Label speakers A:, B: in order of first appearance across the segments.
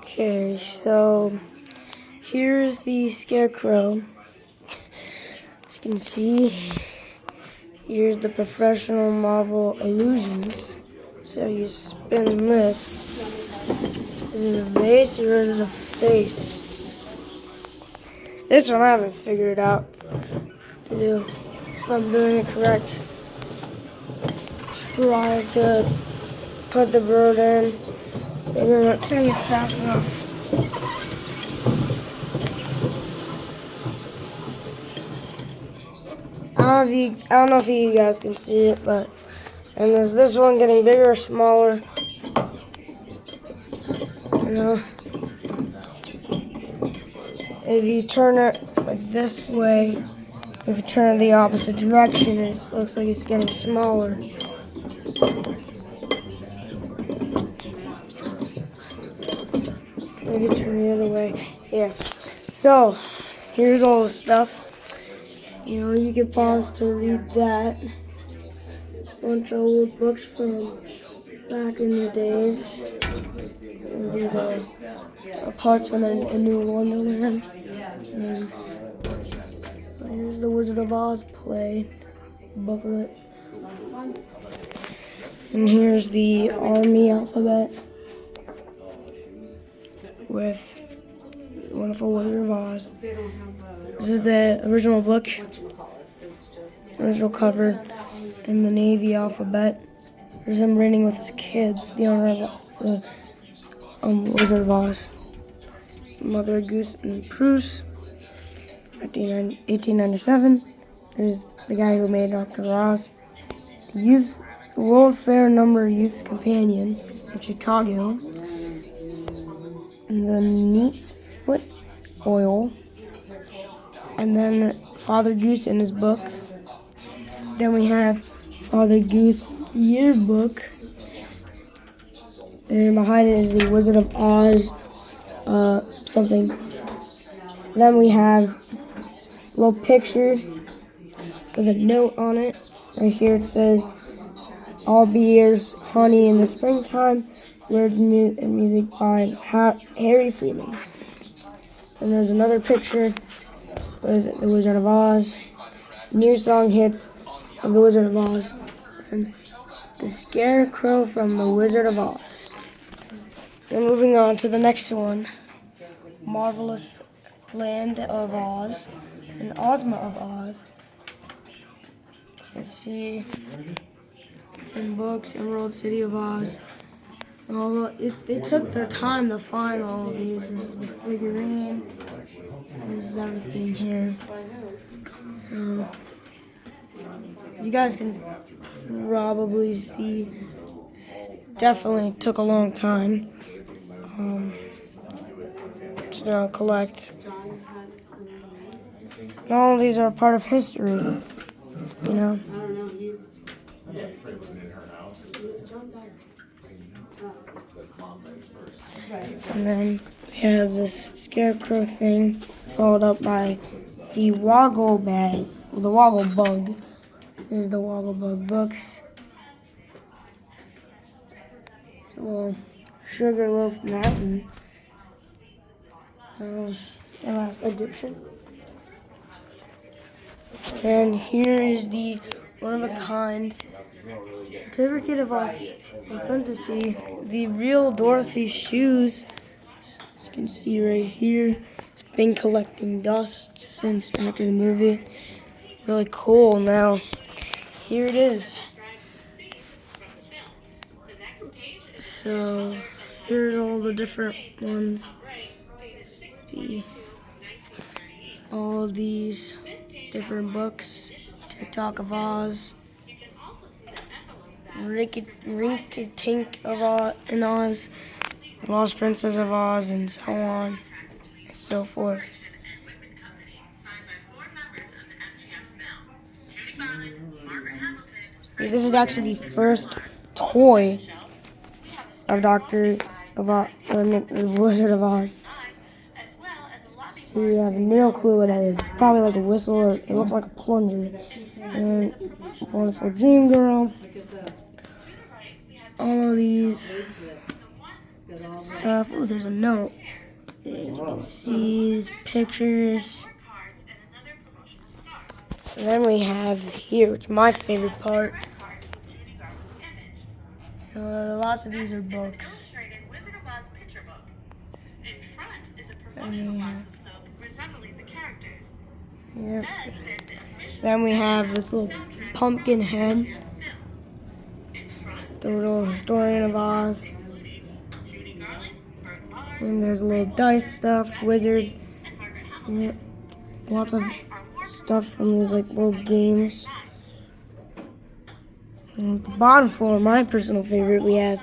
A: Okay, so here's the Scarecrow. As you can see, here's the professional Marvel illusions. So you spin this. Is it a vase or is it a face? This one I haven't figured out to do. If I'm doing it correct. Try to put the bird in. Maybe I'm not doing it fast enough. I don't know if you guys can see it, but and is this one getting bigger or smaller? You know, if you turn it like this way, if you turn it the opposite direction, it looks like it's getting smaller. Maybe turn the other way. Yeah. So here's all the stuff. You know, you can pause to read that. Bunch of old books from back in the days. These are parts from a New Wonderland. And so here's the Wizard of Oz play booklet. And here's the Army alphabet with Wonderful Wizard of Oz. This is the original book, original cover, and the Navy alphabet. There's him reading with his kids, the owner of the Wizard of Oz. Mother Goose and Bruce, 1897. There's the guy who made Dr. Oz. The World Fair Number Youth's Companion in Chicago. And the Neat's Foot Oil. And then Father Goose in his book. Then we have Father Goose yearbook. And behind it is the Wizard of Oz something. Then we have a little picture with a note on it. Right here it says, "All beers, honey in the springtime." Words and music by Harry Freeman. And there's another picture with the Wizard of Oz. New song hits of the Wizard of Oz. And the Scarecrow from the Wizard of Oz. And moving on to the next one. Marvelous Land of Oz and Ozma of Oz. As you can see in books, Emerald City of Oz. Although they took their time to find all of these. This is the figurine. This is everything here. You guys can probably see. Definitely took a long time to collect. And all of these are part of history, you know. And then we have this Scarecrow thing, followed up by the Woggle Bag, the Woggle Bug. There's the Woggle Bug books. It's a little Sugarloaf Mountain. The last Egyptian. And here is the one-of-a-kind certificate of authenticity. The real Dorothy shoes. As you can see right here, it's been collecting dust since after the movie. Really cool. Now, here it is. So, here's all the different ones. All these different books. TikTok of Oz. Rink-a-Tink of Oz and Oz. Lost Princess of Oz, and so on and so forth. See, this is actually the first toy of the Wizard of Oz. So you have no clue what that is. It's probably like a whistle, or it looks like a plunger. And Wonderful Dream Girl. All of these. stuff. Oh, there's a note. You can see these pictures. And then we have here, which is my favorite part. Lots of these are books. Yep. Then we have this little pumpkin head, the little historian of Oz. And there's a little dice stuff, wizard. Yep. Lots of stuff from these like little games. And at the bottom floor, my personal favorite, we have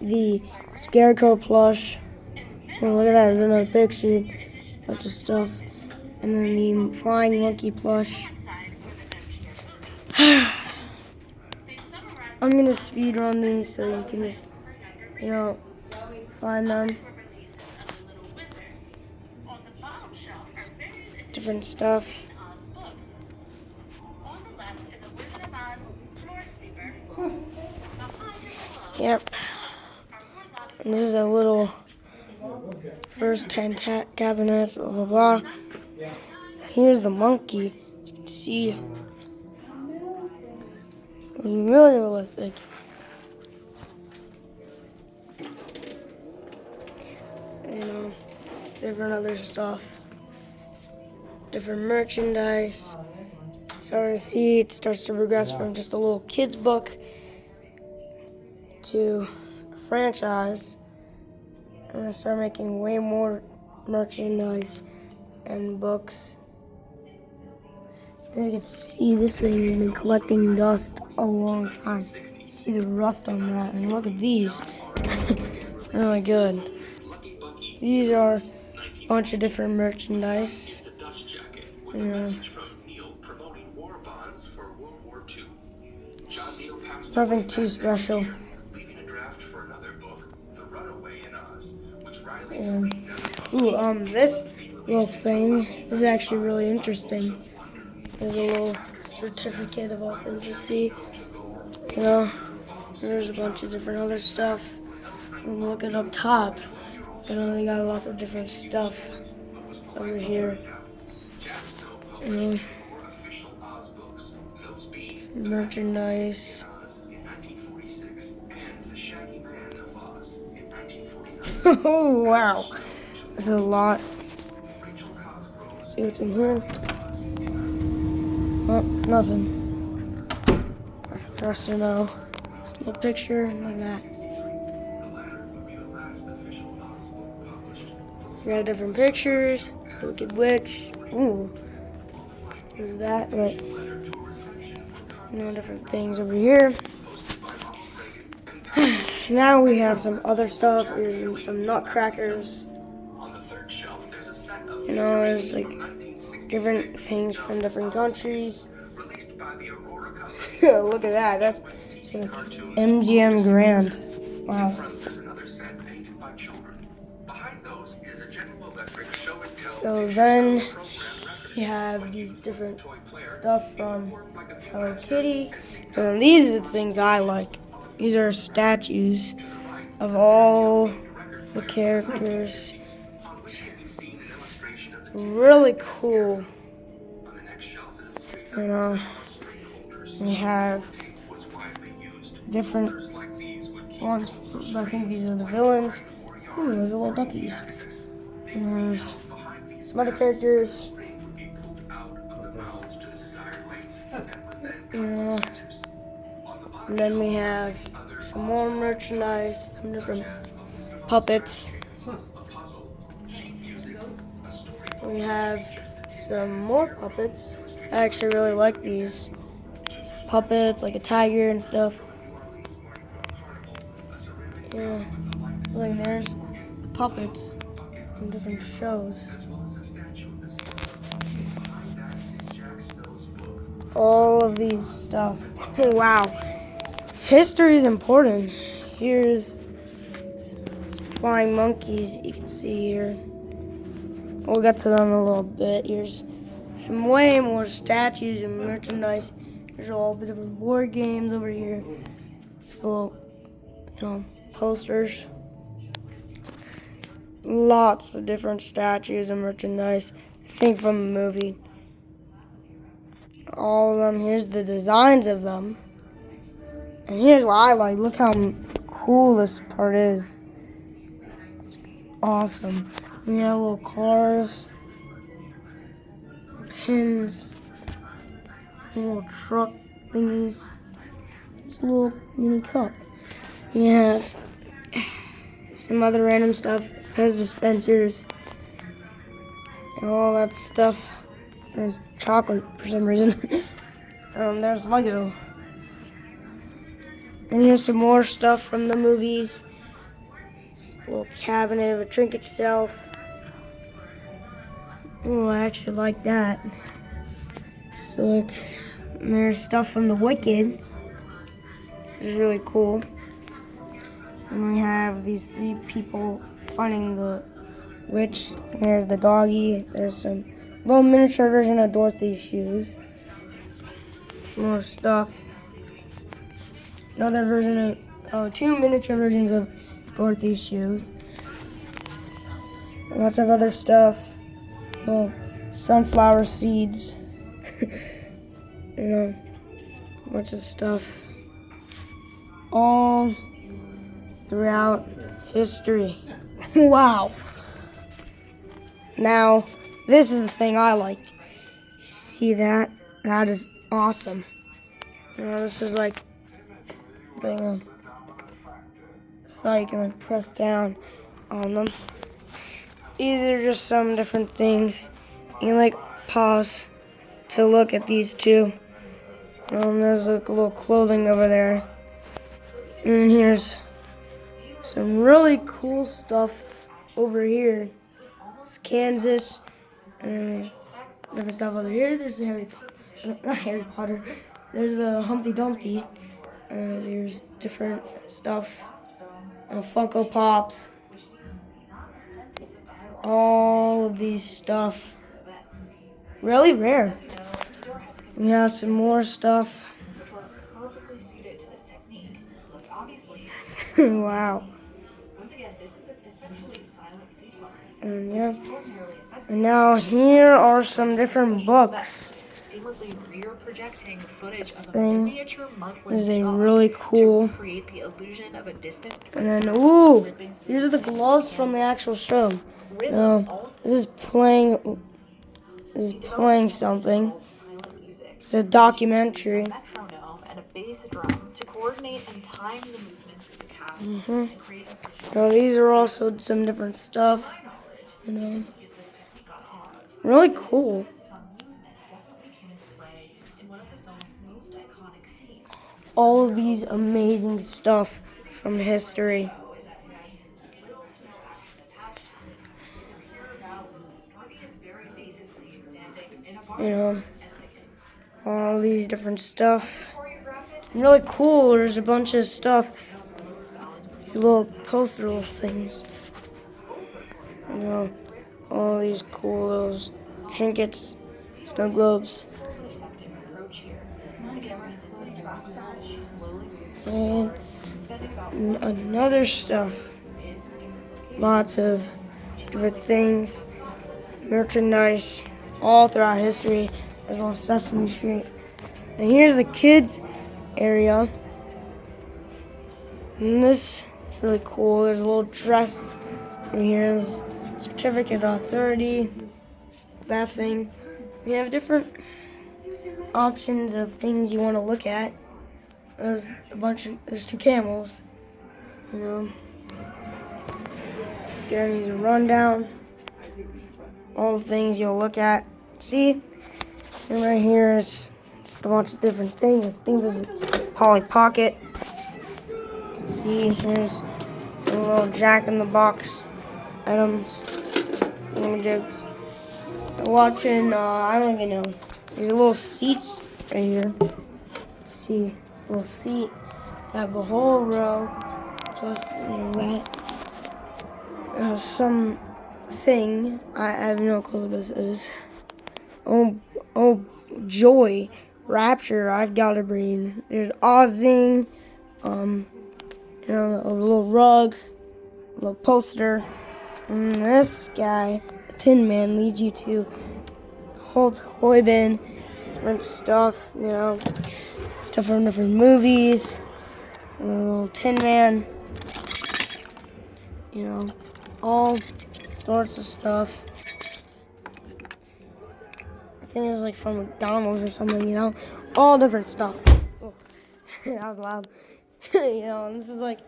A: the Scarecrow plush. Oh, look at that, there's another picture. Bunch of stuff. And then the flying monkey plush. I'm gonna speed run these so you can just, find them. Different stuff. Yep. And this is a little first 10 cabinets, blah blah blah. Here's the monkey. You can see really realistic. Different other stuff. Different merchandise. Starting to see it starts to progress from just a little kid's book to a franchise. I'm gonna start making way more merchandise and books. As you can see, this thing has been collecting dust a long time. See the rust on that, and look at these. Really good. These are a bunch of different merchandise. Nothing too special. This little thing is actually really interesting. There's a little certificate of authenticity. There's a bunch of different other stuff. And look at up top. They got lots of different stuff over here. Merchandise. Oh wow, that's a lot. See what's in here? Oh, nothing. For us to know. Just a little picture, and like that. We have different pictures. Wicked Witch. Ooh. Is that right? Different things over here. Now we have some other stuff. There's some nutcrackers. There's like different things from different countries. Look at that. That's MGM Grand. Wow. So then you have these different stuff from Hello Kitty. And these are the things I like. These are statues of all the characters. Really cool. We have different ones. I think these are the villains. Ooh, there's little duckies. And there's some other characters. And then we have some more merchandise, some different puppets. We have some more puppets. I actually really like these puppets, like a tiger and stuff. Yeah, like there's puppets from different shows. All of these stuff. Wow. History is important. Here's flying monkeys you can see here. We'll get to them in a little bit. Here's some way more statues and merchandise. There's all the different board games over here. So, posters. Lots of different statues and merchandise. I think from the movie. All of them. Here's the designs of them. And here's what I like. Look how cool this part is. It's awesome. We have little cars, pins, little truck thingies. It's a little mini cup. We have some other random stuff. Pez dispensers. And all that stuff. There's chocolate for some reason. There's Lego. And here's some more stuff from the movies. A little cabinet of a trinket shelf. Oh, I actually like that. So look, there's stuff from The Wicked. Which is really cool. And we have these 3 people finding the witch. There's the doggy. There's some little miniature version of Dorothy's shoes. Some more stuff. Another version of 2 miniature versions of Dorothy's shoes. Lots of other stuff. Well, sunflower seeds. Bunch of stuff. All throughout history. Wow. Now, this is the thing I like. See that? That is awesome. This is like thing. So you can press down on them. These are just some different things. You can pause to look at these 2. There's a little clothing over there. And here's some really cool stuff over here. It's Kansas. And different stuff over here. There's not Harry Potter. There's a Humpty Dumpty. There's different stuff. Funko Pops. All of these stuff. Really rare. We have some more stuff. Wow. And yeah. And now here are some different books. This thing is a really cool. And then, ooh, these are the gloves from the actual show. This is playing something. It's a documentary. Now these are also some different stuff. Really cool. All of these amazing stuff from history. All these different stuff. Really cool. There's a bunch of stuff. Little poster things. All these cool little trinkets, snow globes. And another stuff. Lots of different things. Merchandise all throughout history. There's on Sesame Street. And here's the kids area. And this is really cool. There's a little dress. And here's certificate of authority. That thing. We have different options of things you want to look at. There's 2 camels. Again, these are rundown. All the things you'll look at. See? And right here is just a bunch of different things. I think this is Polly Pocket. You can see here's some little Jack in the Box items. Jokes. Watching, I don't even know. There's little seats right here. Let's see. This little seat. They have the whole row. Plus, that. Something. I have no clue what this is. Oh, joy. Rapture. I've got to breathe. There's Ozzing. You know, a little rug, a little poster. And this guy, the Tin Man, leads you to a whole toy bin, different stuff, you know, stuff from different movies. A little Tin Man, you know, all sorts of stuff. I think it's like from McDonald's or something, you know, all different stuff. Oh, that was loud. You know, and this is like,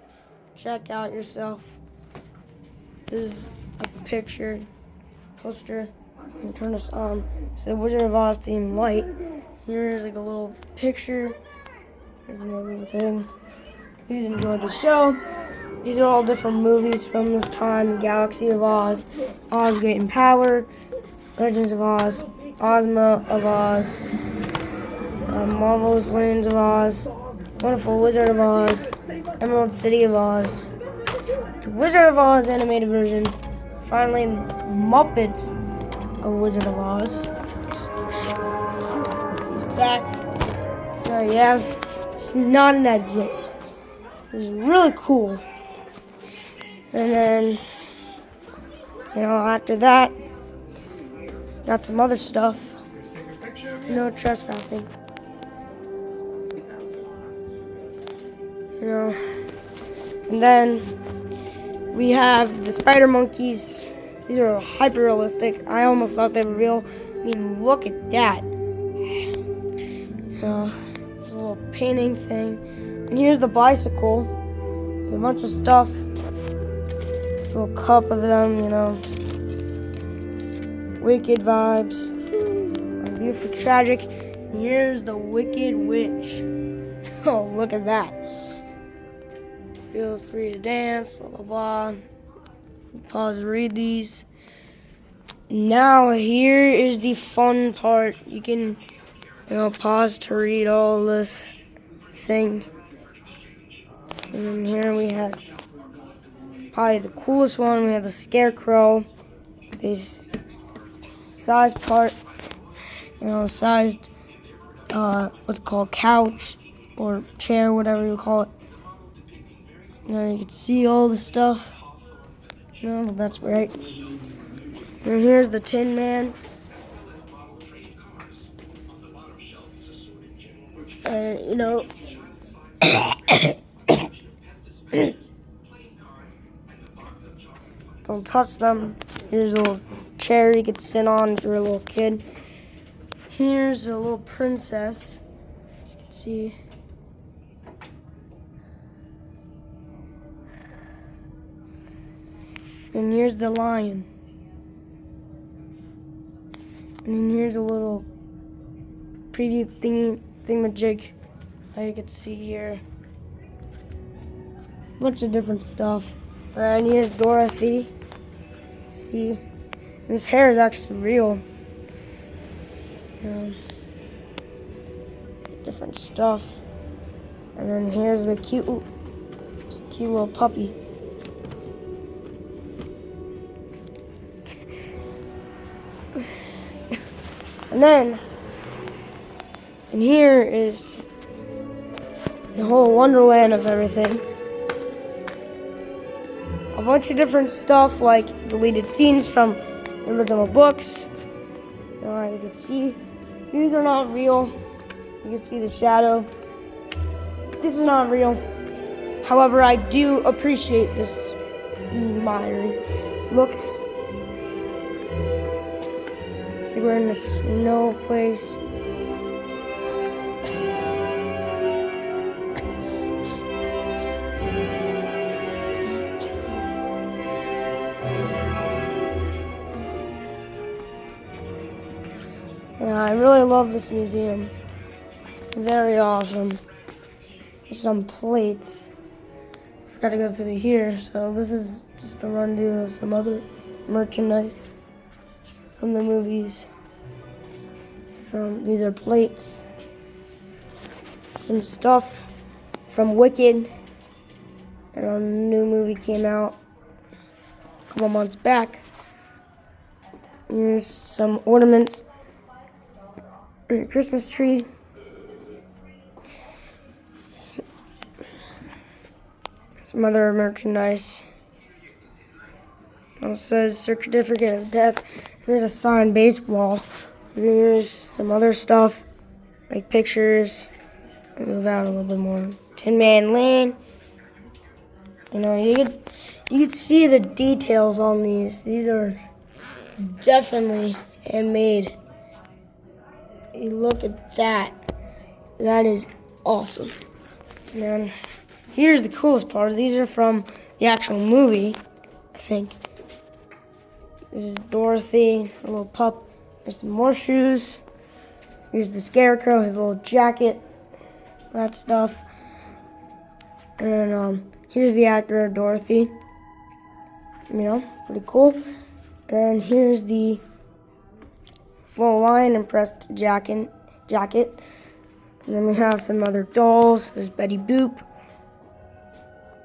A: check out yourself. This is a picture, poster. And turn this on. It's the Wizard of Oz themed light. Here's like a little picture. Here's another little thing. Please enjoy the show. These are all different movies from this time. Galaxy of Oz, Oz Great and Power, Legends of Oz, Ozma of Oz, Marvelous Lands of Oz, Wonderful Wizard of Oz, Emerald City of Oz, the Wizard of Oz animated version, finally Muppets of Wizard of Oz. He's back. So yeah, it's not an exit. It's really cool. And then, you know, after that, got some other stuff. No trespassing. You know, and then we have the spider monkeys. These are hyper realistic. I almost thought they were real. I mean, look at that. It's a little painting thing. And here's the bicycle. There's a bunch of stuff. A little cup of them, you know. Wicked vibes. Beautifully tragic. And here's the Wicked Witch. Oh, look at that. Feels free to dance, blah, blah, blah. Pause to read these. Now, here is the fun part. You can, you know, pause to read all this thing. And then here we have probably the coolest one. We have the Scarecrow. This size part, you know, sized, what's called couch or chair, whatever you call it. You know, you can see all the stuff. No, that's right. And here's the Tin Man. You know, don't touch them. Here's a little chair you could sit on if you're a little kid. Here's a little princess. As you can see. And here's the lion. And then here's a little preview thingamajig. How you can see here. Bunch of different stuff. And here's Dorothy. See, this hair is actually real. Different stuff. And then here's the cute little puppy. And here is the whole wonderland of everything. A bunch of different stuff like deleted scenes from the original books. You know, as you can see, these are not real. You can see the shadow. This is not real. However, I do appreciate this admiring. Look. See, we're in the snow place. Yeah, I really love this museum. It's very awesome. There's some plates. Forgot to go through here, so this is just a run-through of some other merchandise from the movies. These are plates. Some stuff from Wicked. And a new movie came out a couple months back. Here's some ornaments. A Christmas tree. some other merchandise. It says certificate of death. Here's a signed baseball. Here's some other stuff, like pictures. Move out a little bit more. Tin Man Lane. You know, you could see the details on these. These are definitely handmade. You look at that. That is awesome. And here's the coolest part. These are from the actual movie, I think. This is Dorothy, a little pup. There's some more shoes. Here's the Scarecrow, his little jacket, that stuff. And here's the actor of Dorothy. You know, pretty cool. And here's the little lion impressed jacket. And then we have some other dolls. There's Betty Boop.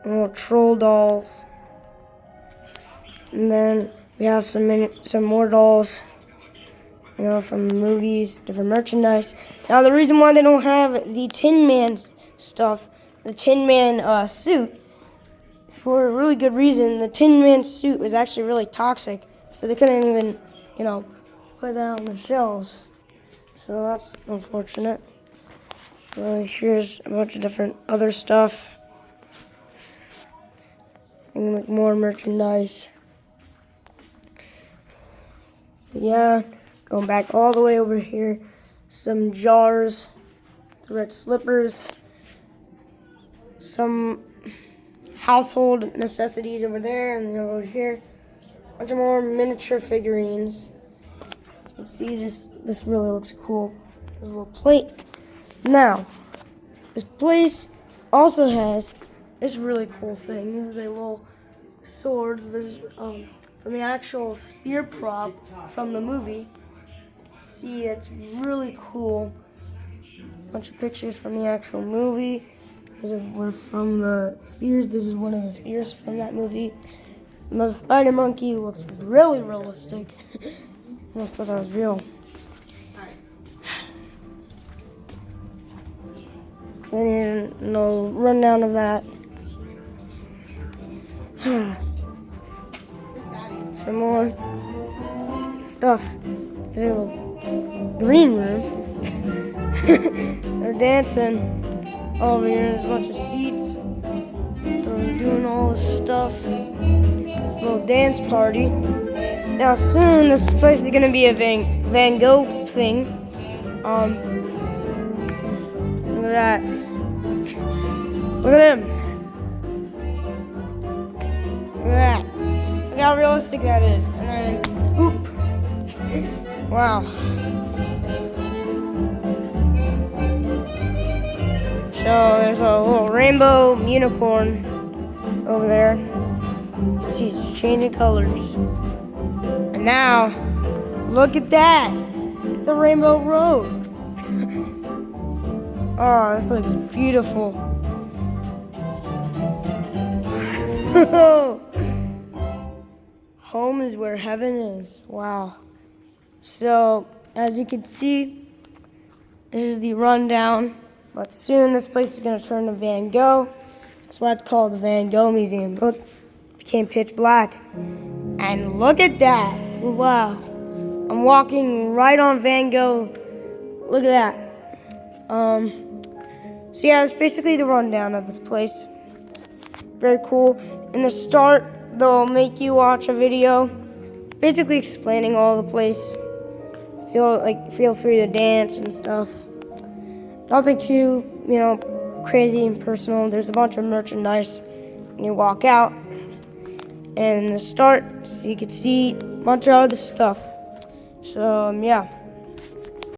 A: Little troll dolls. And then we have some more dolls, you know, from the movies, different merchandise. Now, the reason why they don't have the Tin Man stuff, the Tin Man suit, for a really good reason. The Tin Man suit was actually really toxic, so they couldn't even, you know, put that on the shelves. So that's unfortunate. Here's a bunch of different other stuff. And like more merchandise. So yeah, going back all the way over here, some jars, the red slippers, some household necessities over there, and over here, a bunch of more miniature figurines. So you can see this really looks cool. There's a little plate. Now, this place also has this really cool thing. This is a little sword. This is from the actual spear prop from the movie. See, it's really cool. A bunch of pictures from the actual movie. These were from the spears. This is one of the spears from that movie. And the spider monkey looks really realistic. I almost thought that was real. And no rundown of that. Some more stuff. There's a little green room. They're dancing over here. There's a bunch of seats. So we're doing all this stuff. It's a little dance party. Now soon this place is gonna be a Van Gogh thing. Look at that. Look at him. Look at that. Look how realistic that is. And then, oop. Wow. So there's a little rainbow unicorn over there. She's changing colors. And now, look at that. It's the Rainbow Road. Oh, this looks beautiful. Home is where heaven is. Wow. So, as you can see, this is the rundown. But soon this place is going to turn to Van Gogh. That's why it's called the Van Gogh Museum. Look, it became pitch black. And look at that. Wow. I'm walking right on Van Gogh. Look at that. So yeah, that's basically the rundown of this place. Very cool. In the start, they'll make you watch a video basically explaining all the place. Feel free to dance and stuff. Nothing too, crazy and personal. There's a bunch of merchandise. And you walk out. And in the start, so you can see a bunch of other stuff. So, yeah.